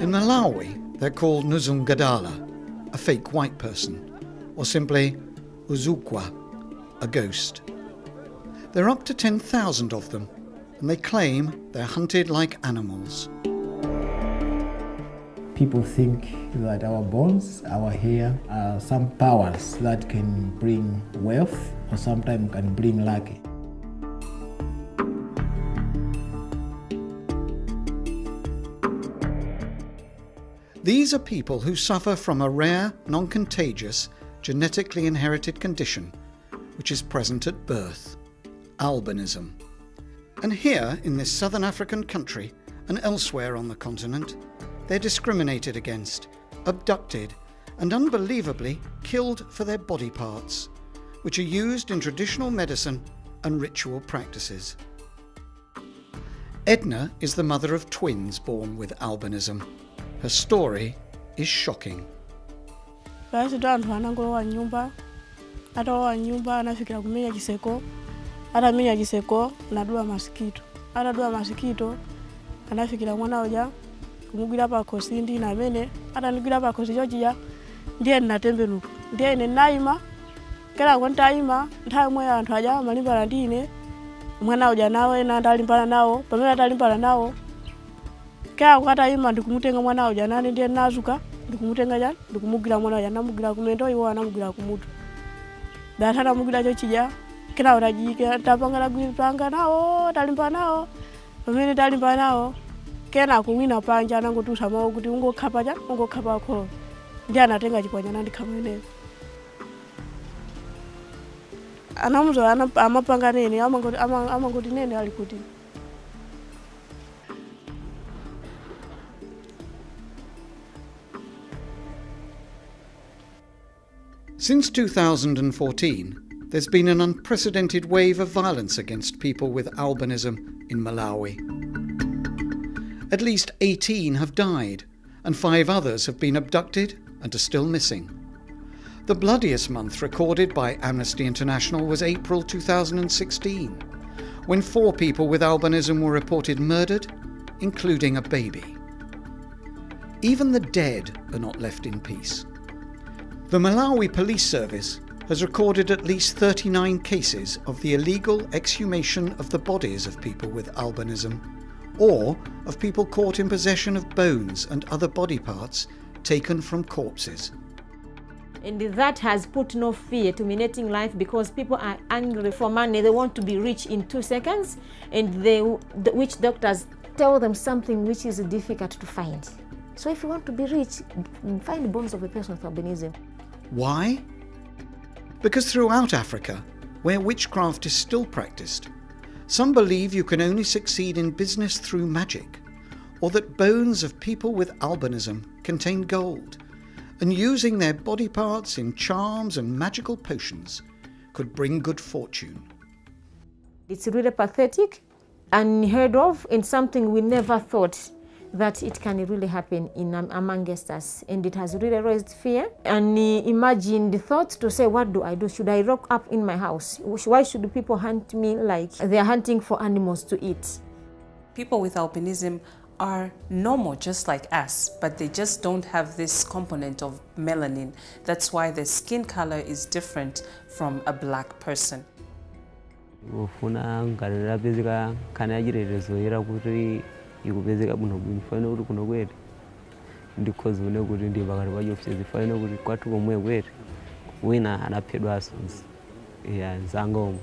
In Malawi, they're called Nuzungadala, a fake white person, or simply Uzukwa, a ghost. There are up to 10,000 of them, and they claim they're hunted like animals. People think that our bones, our hair, are some powers that can bring wealth or sometimes can bring luck. These are people who suffer from a rare, non-contagious, genetically inherited condition which is present at birth, albinism. And here, in this southern African country and elsewhere on the continent, they're discriminated against, abducted, and unbelievably killed for their body parts, which are used in traditional medicine and ritual practices. Edna is the mother of twins born with albinism. Her story is shocking. Atawa nyumba anafikira kumenya kiseko, atamenya kiseko nadua masikito. Atadua masikito anafikira mwana oja kumugwira pa kosi ndi na mene, atanigwira pa kosi jojiya ndiye natembenuka. Ndiye ine naima kera kontaima nthawi mwe anthu aja malimbana ndine mwana oja nawe na ndalimbana nawo pamene atalimbana nawo kera kwataima ndikumutenga mwana oja nane ndiye nazuka ndikumutenga jani ndikumugira mwana oja namugira kumendo iwo anamugira kumutu. Datana mugila jochija kina urajike tapangala gwipanga nawo talimba nawo pamene talimba nawo kena kuwina panja nangotusa mawo kuti ungokhapa ko ndi anatenga chiponya nandi khamene anamuzo amapanga nene amangoti nene ali kuti. Since 2014, there's been an unprecedented wave of violence against people with albinism in Malawi. At least 18 have died, and 5 others have been abducted and are still missing. The bloodiest month recorded by Amnesty International was April 2016, when 4 people with albinism were reported murdered, including a baby. Even the dead are not left in peace. The Malawi Police Service has recorded at least 39 cases of the illegal exhumation of the bodies of people with albinism, or of people caught in possession of bones and other body parts taken from corpses. And that has put no fear to terminating life because people are angry for money. They want to be rich in 2 seconds, and the witch doctors tell them something which is difficult to find. So if you want to be rich, find the bones of a person with albinism. Why? Because throughout Africa, where witchcraft is still practiced, some believe you can only succeed in business through magic, or that bones of people with albinism contain gold, and using their body parts in charms and magical potions could bring good fortune. It's really pathetic, unheard of, and something we never thought that it can really happen amongst us, and it has really raised fear. And imagine the thought to say, what do I do? Should I rock up in my house? Why should people hunt me like they're hunting for animals to eat? People with albinism are normal just like us, but they just don't have this component of melanin. That's why their skin color is different from a black person. ikupezeka buno mfano uri kuno kwete ndikozi une kuti ndibakati pachofisi zifano kuti kwatu komwe kwete wina anaphedwa asonzi ya nzangomo.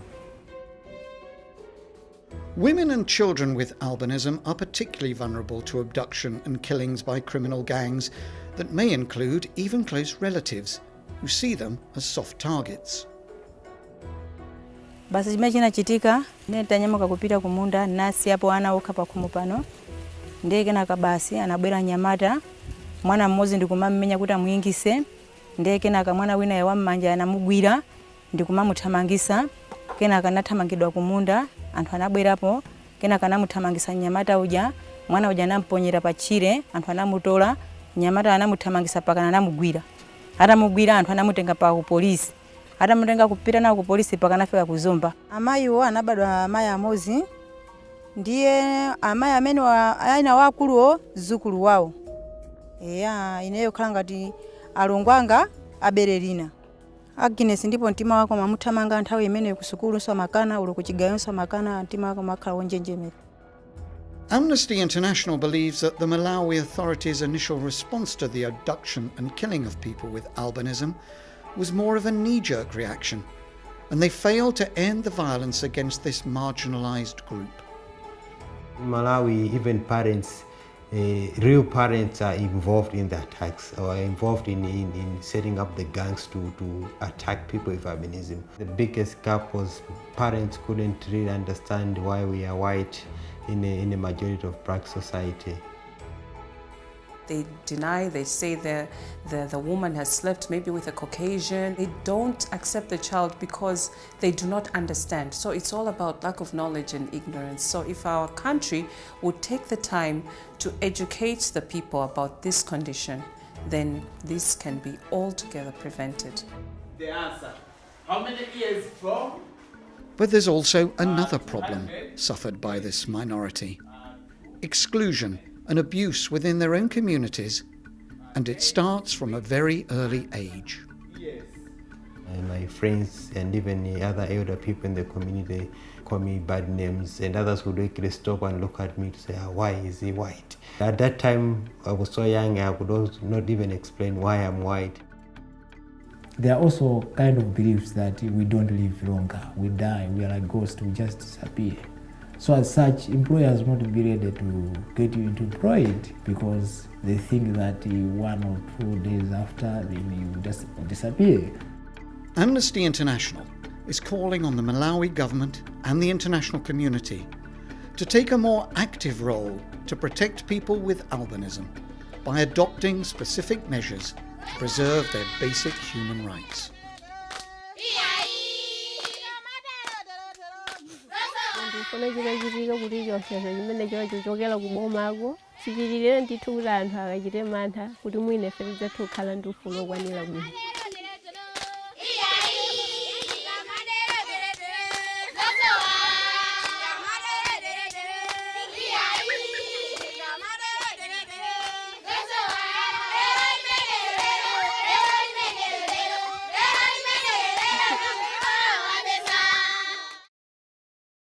Women and children with albinism are particularly vulnerable to abduction and killings by criminal gangs that may include even close relatives who see them as soft targets. Basi chimene chinachitika netanyamaka kupita kumunda nasi hapo ana okha kumupano ndiye kenaka basi anabwera nyamata mwana mmozi ndikumamenya kuti amuyingise ndiye kenaka mwana wina ya wamanja anamugwira ndikumamuthamangisa kenaka nathamangidwa kumunda anthu anabwerapo kenaka namuthamangisa nyamata uja mwana uja anamponyera pachire anthu anamutola nyamata anamuthamangisa pakana anamugwira atamugwira anthu anamutenga pa ku polisi atamutenga kupita na ku polisi pakanafika kuzomba. Amayiwo anabadwa amayi amozi ndiye amayi amene aina wakuluwo zukulu wawo ineyo khala ngati alongo anga abere lina. Agnes ndipo mtima wako mamuthamanga nthawi imeneyo ku sukulu samakana ulo ku chigayo samakana mtima wako makhala wonjenjemera. Amnesty International believes that the Malawi authorities' initial response to the abduction and killing of people with albinism was more of a knee-jerk reaction, and they failed to end the violence against this marginalised group. In Malawi, even parents, real parents are involved in the attacks or involved in setting up the gangs to attack people with albinism. The biggest gap was parents couldn't really understand why we are white in a majority of black society. They deny, they say the woman has slept maybe with a Caucasian. They don't accept the child because they do not understand. So it's all about lack of knowledge and ignorance. So if our country would take the time to educate the people about this condition, then this can be altogether prevented. The answer. How many years from? But there's also another problem suffered by this minority: exclusion and abuse within their own communities, and it starts from a very early age. My friends and even the other elder people in the community call me bad names, and others would actually stop and look at me to say, why is he white? At that time, I was so young, I could also not even explain why I'm white. There are also kind of beliefs that we don't live longer, we die, we are like ghosts, we just disappear. So as such, employers won't be ready to get you into employed because they think that 1 or 2 days after, then you just disappear. Amnesty International is calling on the Malawi government and the international community to take a more active role to protect people with albinism by adopting specific measures to preserve their basic human rights. Ndifuna chikachitika kuti chonsecho chimene chochokera ku bomako chipitirire ndithu kuti anthu akachite mantha kuti mwina ife tidzathu kukhala ndi ufulu okwanira bwino.